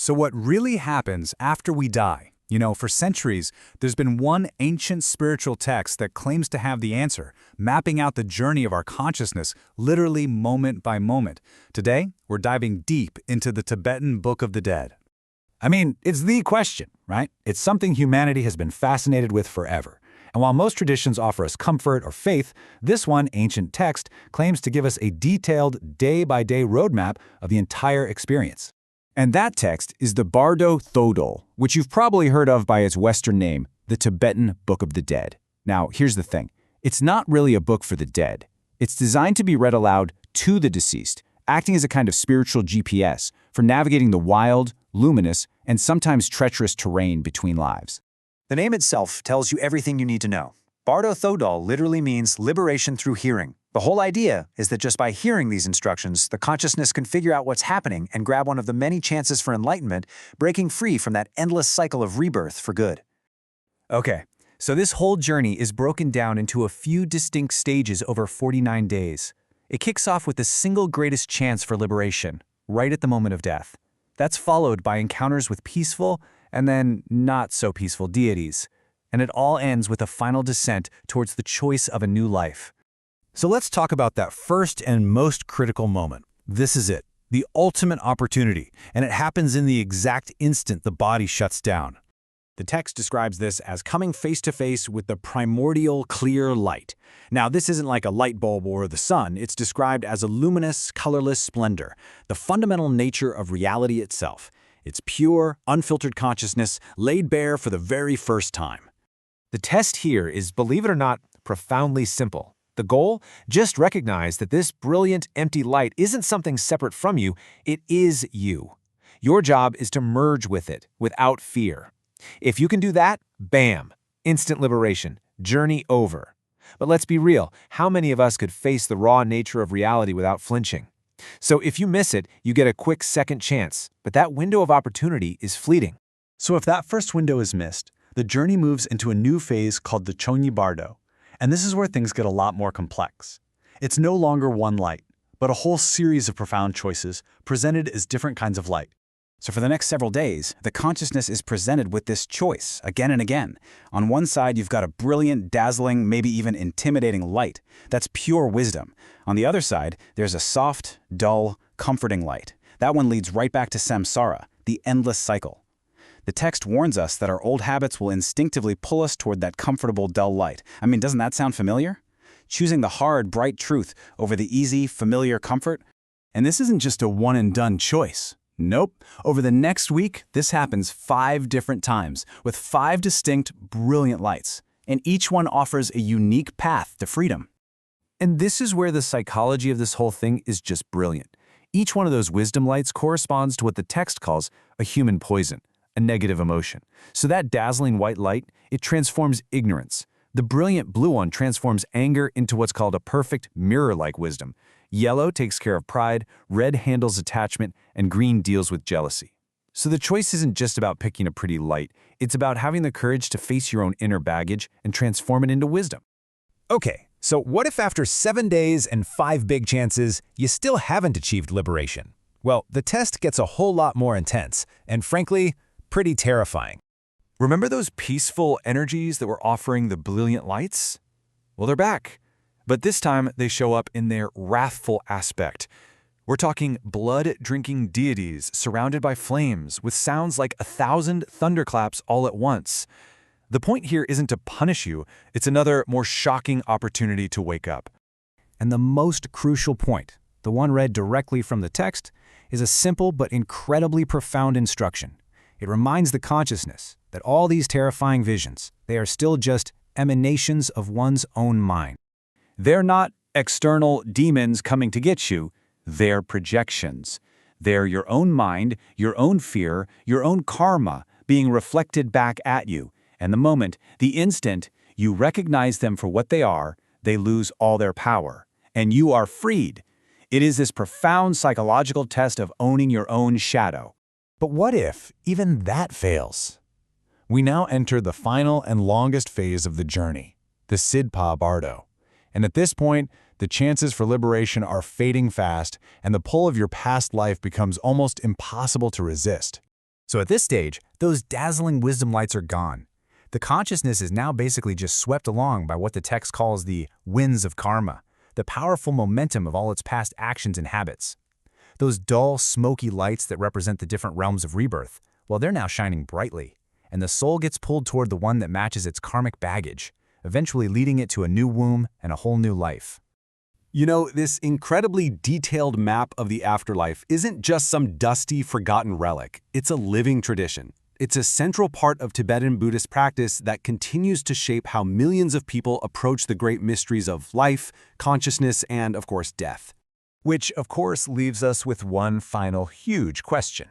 So what really happens after we die? For centuries, there's been one ancient spiritual text that claims to have the answer, mapping out the journey of our consciousness, literally moment by moment. Today, we're diving deep into the Tibetan Book of the Dead. I mean, it's the question, right? It's something humanity has been fascinated with forever. And while most traditions offer us comfort or faith, this one ancient text claims to give us a detailed, day-by-day roadmap of the entire experience. And that text is the Bardo Thodol, which you've probably heard of by its Western name, the Tibetan Book of the Dead. Now, here's the thing. It's not really a book for the dead. It's designed to be read aloud to the deceased, acting as a kind of spiritual GPS for navigating the wild, luminous, and sometimes treacherous terrain between lives. The name itself tells you everything you need to know. Bardo Thodol literally means liberation through hearing. The whole idea is that just by hearing these instructions, the consciousness can figure out what's happening and grab one of the many chances for enlightenment, breaking free from that endless cycle of rebirth for good. Okay, so this whole journey is broken down into a few distinct stages over 49 days. It kicks off with the single greatest chance for liberation, right at the moment of death. That's followed by encounters with peaceful and then not so peaceful deities. And it all ends with a final descent towards the choice of a new life. So let's talk about that first and most critical moment. This is it, the ultimate opportunity, and it happens in the exact instant the body shuts down. The text describes this as coming face to face with the primordial clear light. Now, this isn't like a light bulb or the sun. It's described as a luminous, colorless splendor, the fundamental nature of reality itself. It's pure, unfiltered consciousness laid bare for the very first time. The test here is, believe it or not, profoundly simple. The goal? Just recognize that this brilliant, empty light isn't something separate from you, it is you. Your job is to merge with it, without fear. If you can do that, bam, instant liberation, journey over. But let's be real, how many of us could face the raw nature of reality without flinching? So if you miss it, you get a quick second chance, but that window of opportunity is fleeting. So if that first window is missed, the journey moves into a new phase called the Chonyi Bardo. And this is where things get a lot more complex. It's no longer one light, but a whole series of profound choices presented as different kinds of light. So for the next several days, the consciousness is presented with this choice again and again. On one side, you've got a brilliant, dazzling, maybe even intimidating light. That's pure wisdom. On the other side, there's a soft, dull, comforting light. That one leads right back to samsara, the endless cycle. The text warns us that our old habits will instinctively pull us toward that comfortable, dull light. I mean, doesn't that sound familiar? Choosing the hard, bright truth over the easy, familiar comfort? And this isn't just a one-and-done choice. Nope. Over the next week, this happens 5 different times, with 5 distinct, brilliant lights. And each one offers a unique path to freedom. And this is where the psychology of this whole thing is just brilliant. Each one of those wisdom lights corresponds to what the text calls a human poison, a negative emotion. So that dazzling white light, it transforms ignorance. The brilliant blue one transforms anger into what's called a perfect mirror-like wisdom. Yellow takes care of pride, red handles attachment, and green deals with jealousy. So the choice isn't just about picking a pretty light, it's about having the courage to face your own inner baggage and transform it into wisdom. Okay, so what if after 7 days and 5 big chances, you still haven't achieved liberation? Well, the test gets a whole lot more intense, and frankly, pretty terrifying. Remember those peaceful energies that were offering the brilliant lights? Well, they're back. But this time, they show up in their wrathful aspect. We're talking blood-drinking deities surrounded by flames with sounds like 1,000 thunderclaps all at once. The point here isn't to punish you, it's another, more shocking opportunity to wake up. And the most crucial point, the one read directly from the text, is a simple but incredibly profound instruction. It reminds the consciousness that all these terrifying visions, they are still just emanations of one's own mind. They're not external demons coming to get you, they're projections. They're your own mind, your own fear, your own karma being reflected back at you. And the moment, the instant, you recognize them for what they are, they lose all their power. And you are freed. It is this profound psychological test of owning your own shadow. But what if even that fails? We now enter the final and longest phase of the journey, the Sidpa Bardo. And at this point, the chances for liberation are fading fast, and the pull of your past life becomes almost impossible to resist. So at this stage, those dazzling wisdom lights are gone. The consciousness is now basically just swept along by what the text calls the winds of karma, the powerful momentum of all its past actions and habits. Those dull, smoky lights that represent the different realms of rebirth, well, they're now shining brightly, and the soul gets pulled toward the one that matches its karmic baggage, eventually leading it to a new womb and a whole new life. You know, this incredibly detailed map of the afterlife isn't just some dusty, forgotten relic. It's a living tradition. It's a central part of Tibetan Buddhist practice that continues to shape how millions of people approach the great mysteries of life, consciousness, and, of course, death. Which, of course, leaves us with one final huge question.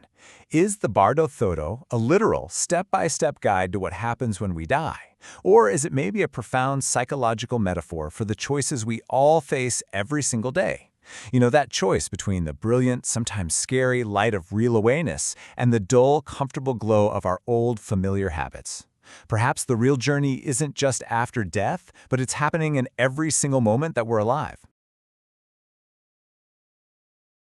Is the Bardo Thodo a literal, step-by-step guide to what happens when we die? Or is it maybe a profound psychological metaphor for the choices we all face every single day? You know, that choice between the brilliant, sometimes scary light of real awareness and the dull, comfortable glow of our old, familiar habits. Perhaps the real journey isn't just after death, but it's happening in every single moment that we're alive.